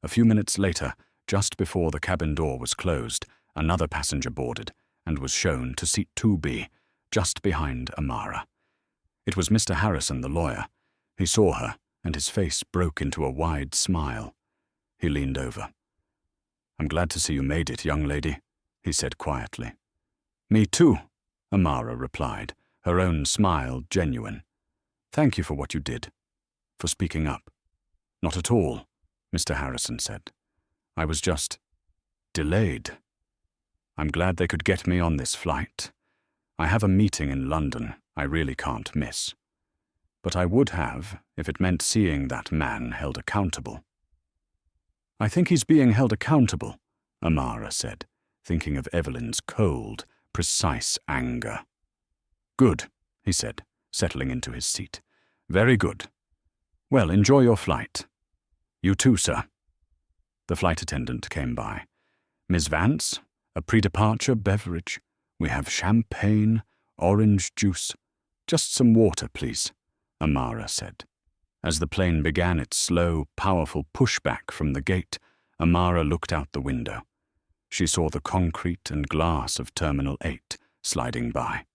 A few minutes later, just before the cabin door was closed, another passenger boarded and was shown to seat 2B, just behind Amara. It was Mr. Harrison, the lawyer. He saw her, and his face broke into a wide smile. He leaned over. "I'm glad to see you made it, young lady," he said quietly. "Me too," Amara replied, her own smile genuine. "Thank you for what you did, for speaking up." "Not at all," Mr. Harrison said. "I was just delayed. I'm glad they could get me on this flight. I have a meeting in London I really can't miss. But I would have if it meant seeing that man held accountable." "I think he's being held accountable," Amara said, thinking of Evelyn's cold, precise anger. "Good," he said, settling into his seat. "Very good. Well, enjoy your flight." "You too, sir." The flight attendant came by. "Miss Vance, a pre-departure beverage. We have champagne, orange juice. Just some water, please," Amara said. As the plane began its slow, powerful pushback from the gate, Amara looked out the window. She saw the concrete and glass of Terminal 8 sliding by.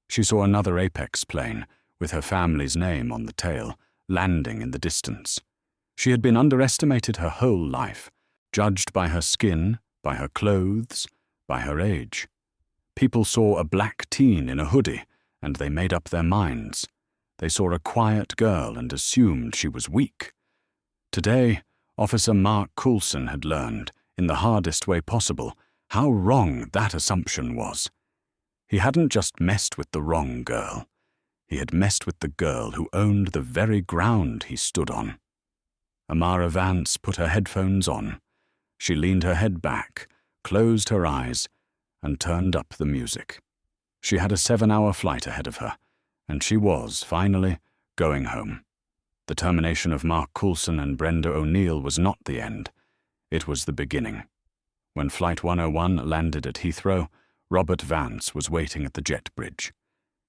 She saw another Apex plane, with her family's name on the tail, landing in the distance. She had been underestimated her whole life, judged by her skin, by her clothes, by her age. People saw a black teen in a hoodie, and they made up their minds. They saw a quiet girl and assumed she was weak. Today, Officer Mark Coulson had learned, in the hardest way possible, how wrong that assumption was. He hadn't just messed with the wrong girl. He had messed with the girl who owned the very ground he stood on. Amara Vance put her headphones on. She leaned her head back, closed her eyes, and turned up the music. She had a 7-hour flight ahead of her, and she was, finally, going home. The termination of Mark Coulson and Brenda O'Neill was not the end. It was the beginning. When Flight 101 landed at Heathrow, Robert Vance was waiting at the jet bridge.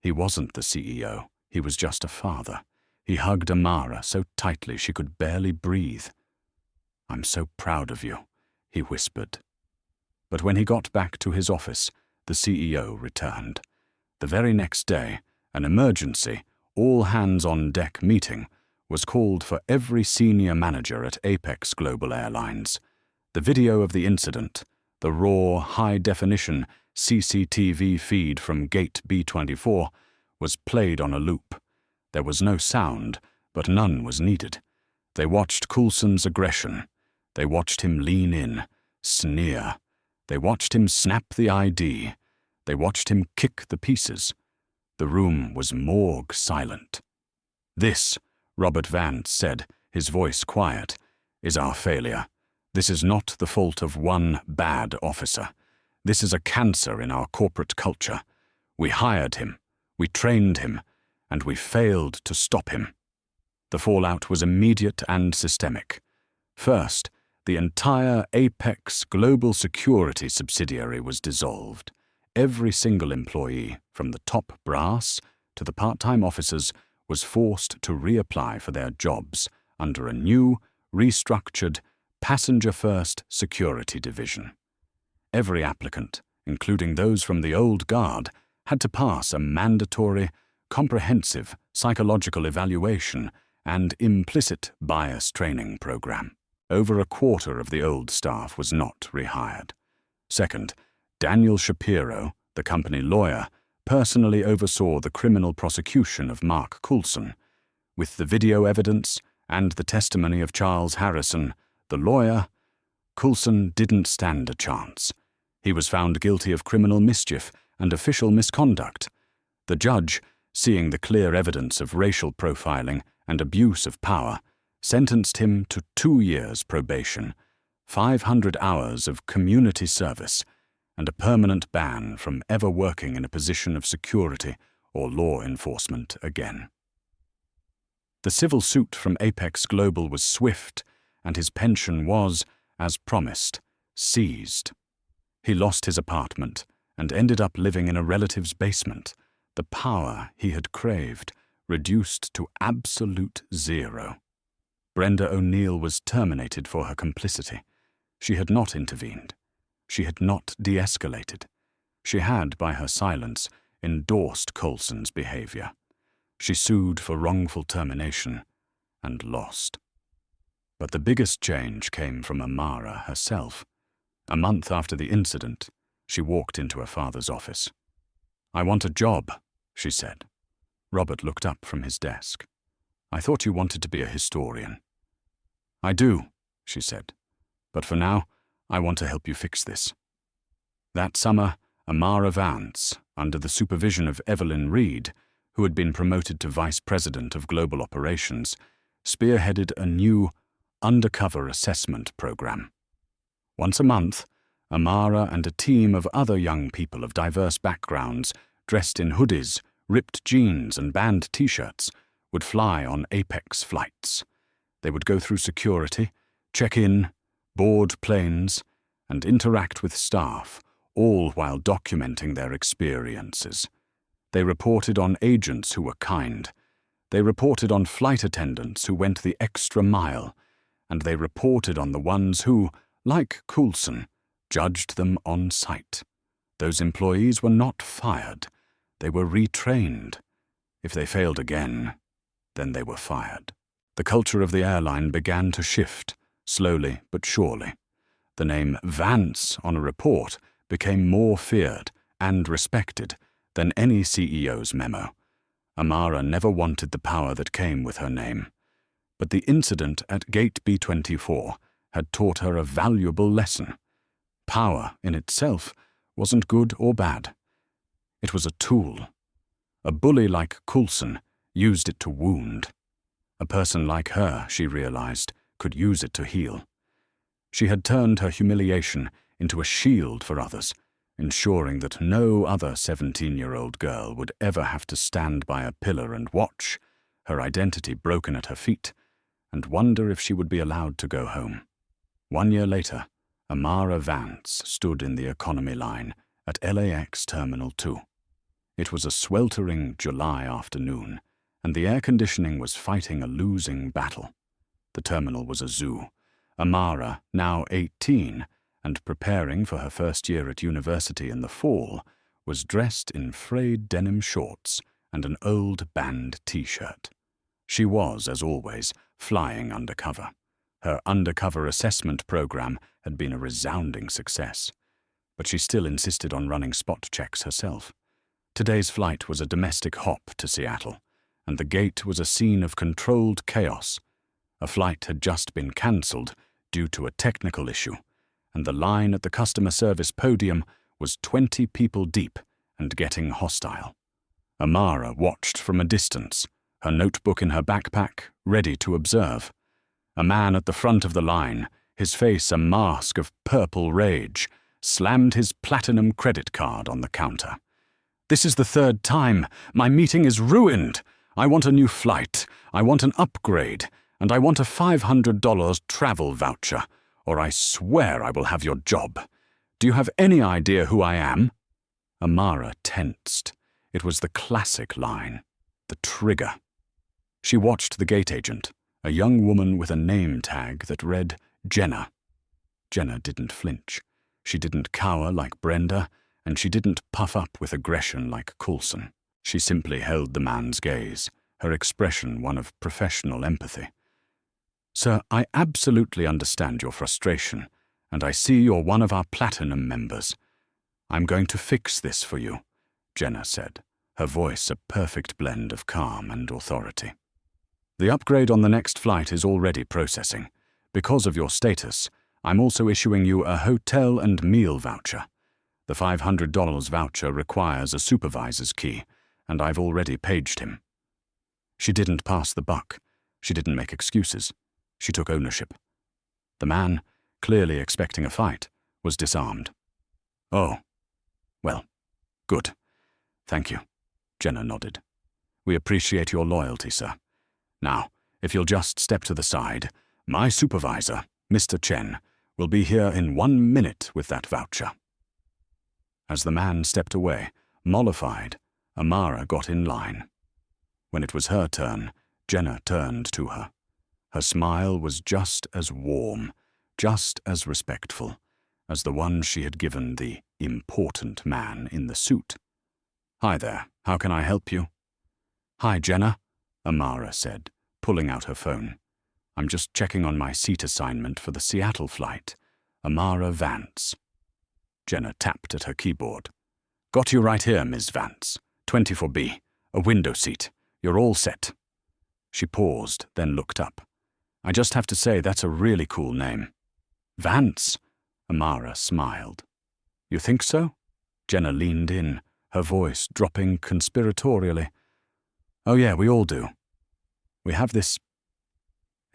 He wasn't the CEO. He was just a father. He hugged Amara so tightly she could barely breathe. "I'm so proud of you," he whispered. But when he got back to his office, the CEO returned. The very next day, an emergency, all-hands-on-deck meeting was called for every senior manager at Apex Global Airlines. The video of the incident, the raw, high-definition CCTV feed from Gate B24, was played on a loop. There was no sound, but none was needed. They watched Coulson's aggression. They watched him lean in, sneer. They watched him snap the ID. They watched him kick the pieces. The room was morgue silent. "This," Robert Vance said, his voice quiet, "is our failure. This is not the fault of one bad officer. This is a cancer in our corporate culture. We hired him, we trained him, and we failed to stop him." The fallout was immediate and systemic. First, the entire Apex Global Security subsidiary was dissolved. Every single employee, from the top brass to the part-time officers, was forced to reapply for their jobs under a new, restructured, passenger-first security division. Every applicant, including those from the old guard, had to pass a mandatory, comprehensive psychological evaluation and implicit bias training program. Over a quarter of the old staff was not rehired. Second, Daniel Shapiro, the company lawyer, personally oversaw the criminal prosecution of Mark Coulson. With the video evidence and the testimony of Charles Harrison, the lawyer, Coulson didn't stand a chance. He was found guilty of criminal mischief and official misconduct. The judge, seeing the clear evidence of racial profiling and abuse of power, sentenced him to 2 years probation, 500 hours of community service, and a permanent ban from ever working in a position of security or law enforcement again. The civil suit from Apex Global was swift, and his pension was, as promised, seized. He lost his apartment and ended up living in a relative's basement, the power he had craved reduced to absolute zero. Brenda O'Neill was terminated for her complicity. She had not intervened. She had not de-escalated. She had, by her silence, endorsed Coulson's behavior. She sued for wrongful termination and lost. But the biggest change came from Amara herself. A month after the incident, she walked into her father's office. "I want a job," she said. Robert looked up from his desk. "I thought you wanted to be a historian." "I do," she said. "But for now, I want to help you fix this." That summer, Amara Vance, under the supervision of Evelyn Reed, who had been promoted to Vice President of Global Operations, spearheaded a new undercover assessment program. Once a month, Amara and a team of other young people of diverse backgrounds, dressed in hoodies, ripped jeans, and band T-shirts, would fly on Apex flights. They would go through security, check in, board planes, and interact with staff, all while documenting their experiences. They reported on agents who were kind. They reported on flight attendants who went the extra mile, and they reported on the ones who, like Coulson, judged them on sight. Those employees were not fired. They were retrained. If they failed again, then they were fired. The culture of the airline began to shift, slowly but surely. The name Vance on a report became more feared and respected than any CEO's memo. Amara never wanted the power that came with her name. But the incident at Gate B24 had taught her a valuable lesson. Power in itself wasn't good or bad. It was a tool. A bully like Coulson used it to wound. A person like her, she realized, could use it to heal. She had turned her humiliation into a shield for others, ensuring that no other 17-year-old girl would ever have to stand by a pillar and watch, her identity broken at her feet, and wonder if she would be allowed to go home. 1 year later, Amara Vance stood in the economy line at LAX Terminal 2. It was a sweltering July afternoon, and the air conditioning was fighting a losing battle. The terminal was a zoo. Amara, now 18, and preparing for her first year at university in the fall, was dressed in frayed denim shorts and an old band T-shirt. She was, as always, flying undercover. Her undercover assessment program had been a resounding success, but she still insisted on running spot checks herself. Today's flight was a domestic hop to Seattle, and the gate was a scene of controlled chaos. A flight had just been cancelled due to a technical issue, and the line at the customer service podium was 20 people deep and getting hostile. Amara watched from a distance, her notebook in her backpack, ready to observe. A man at the front of the line, his face a mask of purple rage, slammed his platinum credit card on the counter. "This is the 3rd time. My meeting is ruined. I want a new flight. I want an upgrade. And I want a $500 travel voucher, or I swear I will have your job. Do you have any idea who I am?" Amara tensed. It was the classic line, the trigger. She watched the gate agent, a young woman with a name tag that read Jenna. Jenna didn't flinch. She didn't cower like Brenda, and she didn't puff up with aggression like Coulson. She simply held the man's gaze, her expression one of professional empathy. "Sir, I absolutely understand your frustration, and I see you're one of our platinum members. I'm going to fix this for you," Jenna said, her voice a perfect blend of calm and authority. The upgrade on the next flight is already processing. Because of your status, I'm also issuing you a hotel and meal voucher. The $500 voucher requires a supervisor's key, and I've already paged him." She didn't pass the buck. She didn't make excuses. She took ownership. The man, clearly expecting a fight, was disarmed. "Oh, well, good. Thank you," Jenna nodded. "We appreciate your loyalty, sir. Now, if you'll just step to the side, my supervisor, Mr. Chen, will be here in 1 minute with that voucher." As the man stepped away, mollified, Amara got in line. When it was her turn, Jenna turned to her. Her smile was just as warm, just as respectful, as the one she had given the important man in the suit. "Hi there, how can I help you?" "Hi, Jenna," Amara said, pulling out her phone. "I'm just checking on my seat assignment for the Seattle flight. Amara Vance." Jenna tapped at her keyboard. "Got you right here, Ms. Vance. 24B, a window seat. You're all set." She paused, then looked up. "I just have to say that's a really cool name." "Vance?" Amara smiled. "You think so?" Jenna leaned in, her voice dropping conspiratorially. "Oh yeah, we all do. We have this...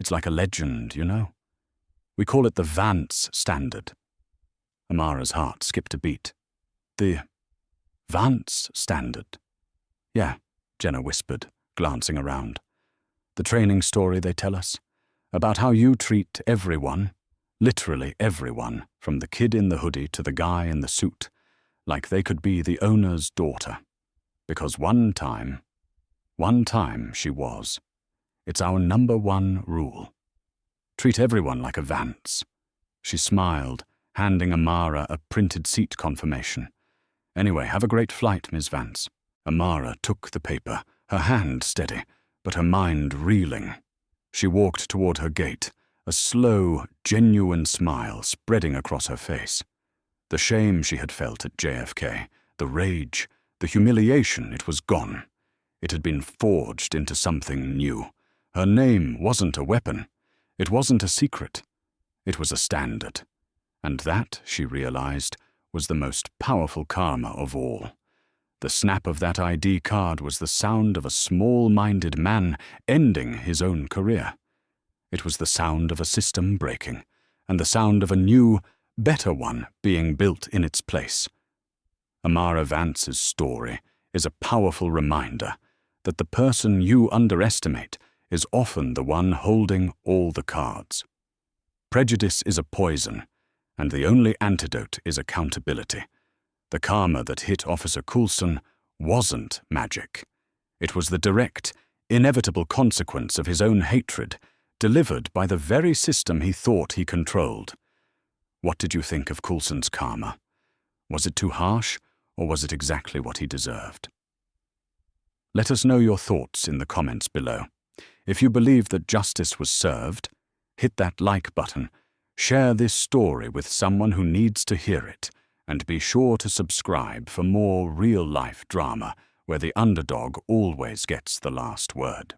It's like a legend, you know? We call it the Vance Standard." Amara's heart skipped a beat. "The Vance Standard?" "Yeah," Jenna whispered, glancing around. "The training story they tell us, about how you treat everyone, literally everyone, from the kid in the hoodie to the guy in the suit, like they could be the owner's daughter. Because one time she was. It's our #1 rule. Treat everyone like a Vance." She smiled, handing Amara a printed seat confirmation. "Anyway, have a great flight, Ms. Vance." Amara took the paper, her hand steady, but her mind reeling. She walked toward her gate, a slow, genuine smile spreading across her face. The shame she had felt at JFK, the rage, the humiliation, it was gone. It had been forged into something new. Her name wasn't a weapon. It wasn't a secret. It was a standard. And that, she realized, was the most powerful karma of all. The snap of that ID card was the sound of a small-minded man ending his own career. It was the sound of a system breaking, and the sound of a new, better one being built in its place. Amara Vance's story is a powerful reminder that the person you underestimate is often the one holding all the cards. Prejudice is a poison, and the only antidote is accountability. The karma that hit Officer Coulson wasn't magic. It was the direct, inevitable consequence of his own hatred, delivered by the very system he thought he controlled. What did you think of Coulson's karma? Was it too harsh, or was it exactly what he deserved? Let us know your thoughts in the comments below. If you believe that justice was served, hit that like button, share this story with someone who needs to hear it, and be sure to subscribe for more real-life drama where the underdog always gets the last word.